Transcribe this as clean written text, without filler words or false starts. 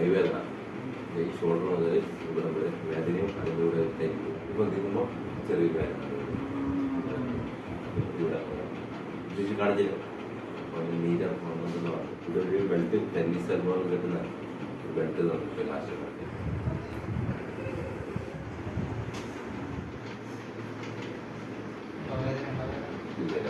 കൈവേദന, ഈ ഷോൾഡർ മുതൽ ഇവിടെ വരെ വേദനയും അതിൻ്റെ കൂടെ ഇപ്പം നിൽക്കുമ്പോൾ ചെറിയ വേദന ഇവിടെ തിരിച്ച് കാണിച്ചില്ല. അപ്പം നീര വന്നതെന്ന് പറഞ്ഞു. ഇതൊരു ബെൽറ്റ് ടെന്നീസ് എൽബോ കിട്ടുന്ന ബെൽറ്റ് നമുക്ക് ലാസ്റ്റ് ഇല്ല.